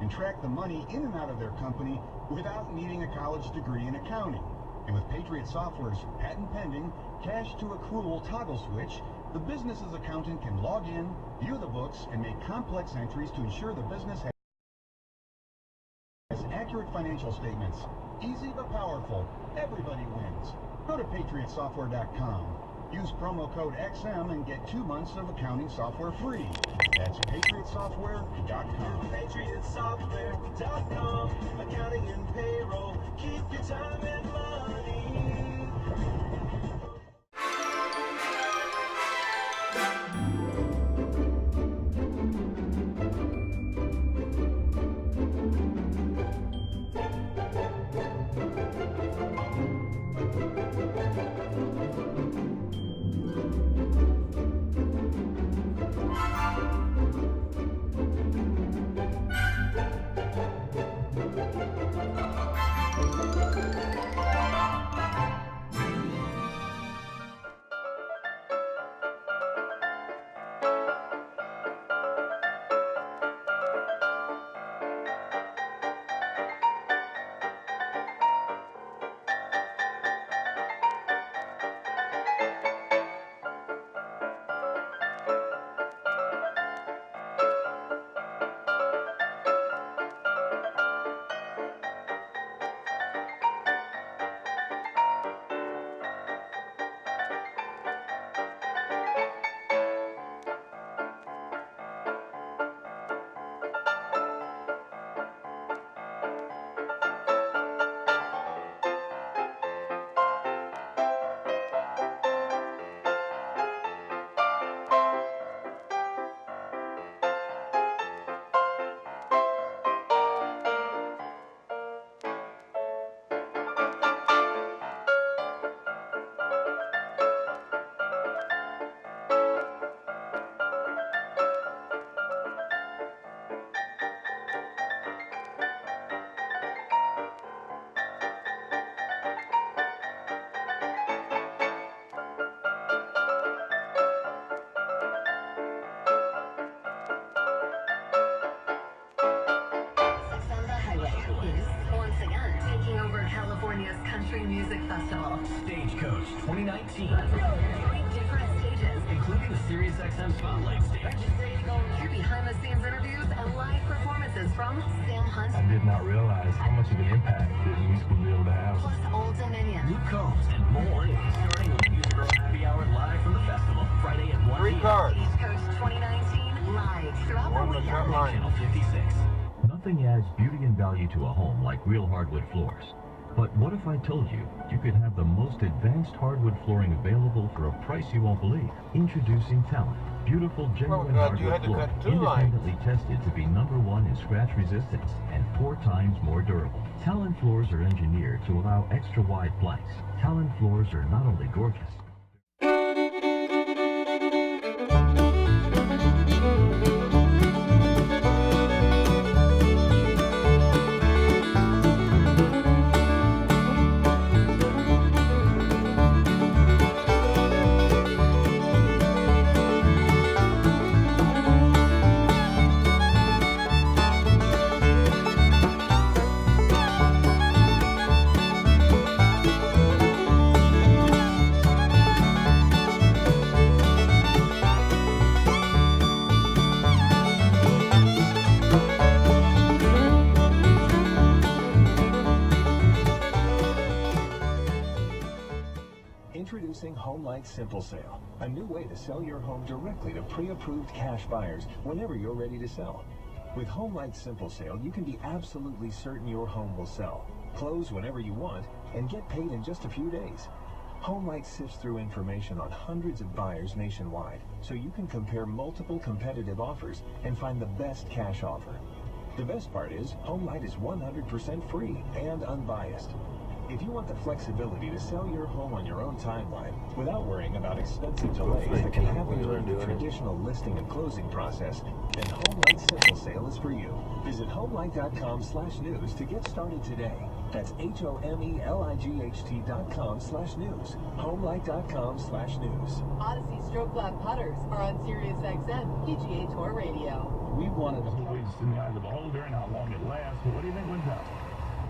and track the money in and out of their company without needing a college degree in accounting. And with Patriot Software's patent pending cash to accrual toggle switch, the business's accountant can log in, view the books, and make complex entries to ensure the business has accurate financial statements. Easy but powerful. Everybody wins. Go to patriotsoftware.com. Use promo code XM and get 2 months of accounting software free. That's patriotsoftware.com. patriotsoftware.com. Accounting and payroll. Keep your time and money. California's Country Music Festival. Stagecoach 2019. 3 different stages, Including the SiriusXM Spotlight stage. hear behind-the-scenes interviews and live performances from Sam Hunt, I did not realize how much of an impact this music would be able to have. plus Old Dominion. Luke Combs and more. Starting with Music Girl Happy Hour live from the festival. Friday at 1 3 p.m. cards. Stagecoach 2019, live throughout the One with weekend. that line. Channel 56. Nothing adds beauty and value to a home like real hardwood floors. But what if I told you you could have the most advanced hardwood flooring available for a price you won't believe? Introducing Talent. Beautiful, genuine God, you hardwood had to cut flooring, 2 lines. independently tested to be #1 in scratch resistance and 4 times more durable. Talent floors are engineered to allow extra wide planks. Talent floors are not only gorgeous, Introducing HomeLight Simple Sale, a new way to sell your home directly to pre-approved cash buyers whenever you're ready to sell. With HomeLight Simple Sale, you can be absolutely certain your home will sell, close whenever you want, and get paid in just a few days. HomeLight sifts through information on hundreds of buyers nationwide, so you can compare multiple competitive offers and find the best cash offer. The best part is, HomeLight is 100% free and unbiased. If you want the flexibility to sell your home on your own timeline without worrying about expensive delays that can happen during the traditional listing and closing process, then HomeLight Simple Sale is for you. Visit homelight.com/news to get started today. That's HOMELIGHT.com/news. homelight.com/news. Odyssey Stroke Lab putters are on SiriusXM PGA Tour Radio. We wanted It's always in the eye of the beholder and how long it lasts. But what do you think went down?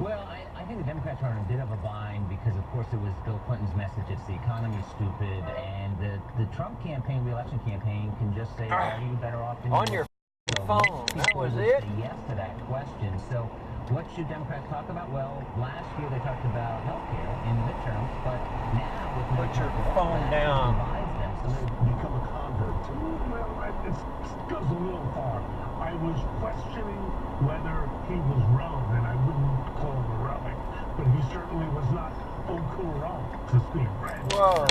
Well, I think the Democrats are in a bit of a bind because, of course, it was Bill Clinton's message, it's the economy's stupid, and the Trump campaign, re-election campaign, can just say, are you better off than on your phone? That was it? Say yes to that question. So what should Democrats talk about? Well, last year they talked about health care in the midterms, but now with put your phone down. Them, so Become a convert to, well, it goes a little far. I was questioning whether he was relevant. I wouldn't call him a relic, but he certainly was not au courant to speak French. Whoa.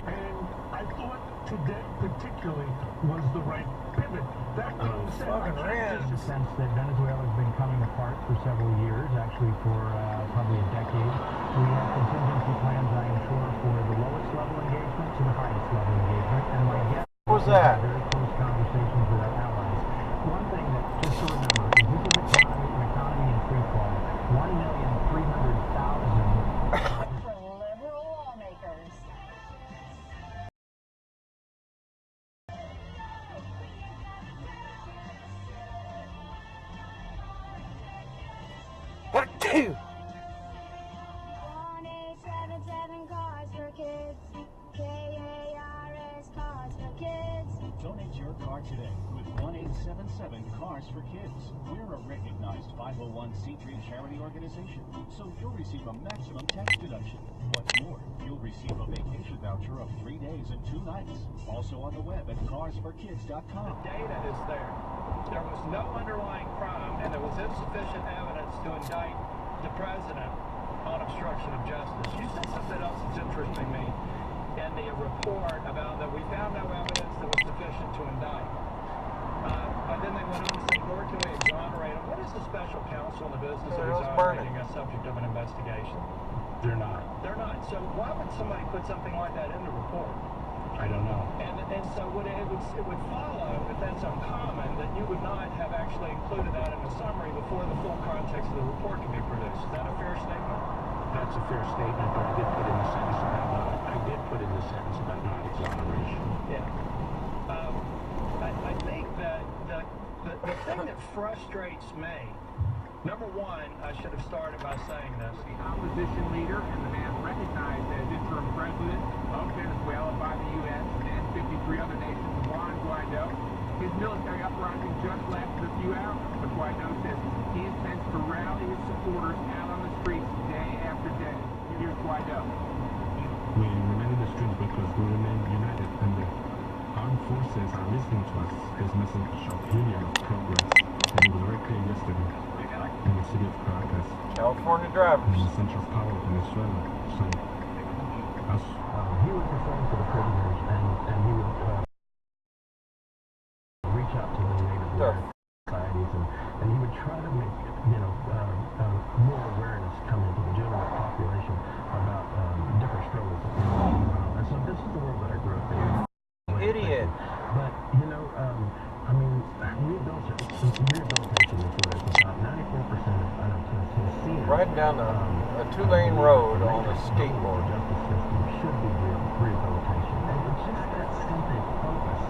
And I thought today particularly was the right pivot. That being said, fucking the sense that Venezuela's been coming apart for several years, actually for probably a decade. We have contingency plans, I am sure, for the lowest level engagement to the highest level engagement. And my guess was that? Very close conversations with our allies. One thing that just to remember is this is an economy in free fall. 1,300,000 For liberal lawmakers. What two? 1877 cars for kids. KARS cars for kids. Donate your car today with 1877 Cars for Kids. We're a recognized 501c3 charity organization, so you'll receive a maximum tax deduction. What's more, you'll receive a vacation voucher of 3 days and 2 nights. Also on the web at carsforkids.com. The data is there. There was no underlying crime, and there was insufficient evidence to indict the president on obstruction of justice. You said something else that's interesting me in the report about that we found no evidence that was sufficient to indict. But then they went on to say, nor can we exonerate him. What is the special counsel in the business of exonerating a subject of an investigation? They're not. They're not. So why would somebody put something like that in the report? I don't know. And so it would follow, if that's uncommon, that you would not have actually included that in the summary before the full context of the report can be produced. Is that a fair statement? That's a fair statement, but I did put in the sentence about not exoneration. Yeah. I think that the thing that frustrates me, number one, I should have started by saying this. The opposition leader and the man recognized as interim president of Venezuela by the U.S. and 53 other nations, Juan Guaido. His military uprising just lasted a few hours, but Guaido says he intends to rally his supporters out on the streets day after day. Here's Guaido. We remain in the streets because we remain united, and the armed forces are listening to us as message of union, of progress. And it was very clear yesterday in the city of Caracas, California drivers, in the central power of Venezuela. So, he was referring to the prisoners, and he would reach out to the native societies, and he would try to make more awareness come into the general population about different struggles that we're going on. And so this is the world that I grew up in. Idiot. But I mean, rehabilitation is what it's about. 94% of seniors riding down a 2-lane road on a skateboard. Justice system should be rehabilitation, and it's just that simple focus.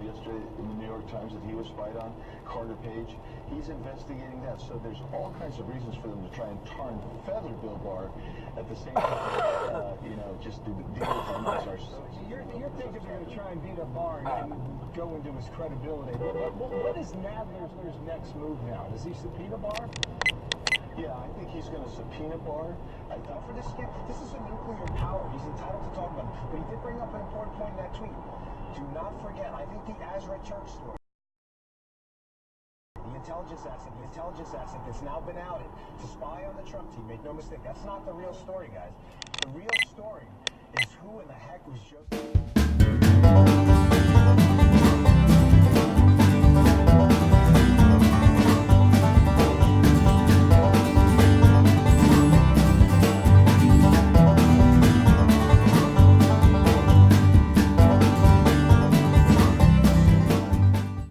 Yesterday in the New York Times that he was spied on, Carter Page, he's investigating that. So there's all kinds of reasons for them to try and tar and feather Bill Barr at the same time, just to delegitimize our society. You're thinking they're going to try and beat up Barr and go into his credibility. What is Nadler's next move now? Does he subpoena Barr? Yeah, I think he's going to subpoena Barr. For this is a nuclear power. He's entitled to talk about it. But he did bring up an important point in that tweet. Do not forget, I think the Azra Church story, the intelligence asset that's now been outed to spy on the Trump team, make no mistake, that's not the real story, guys. The real story is who in the heck was Joseph...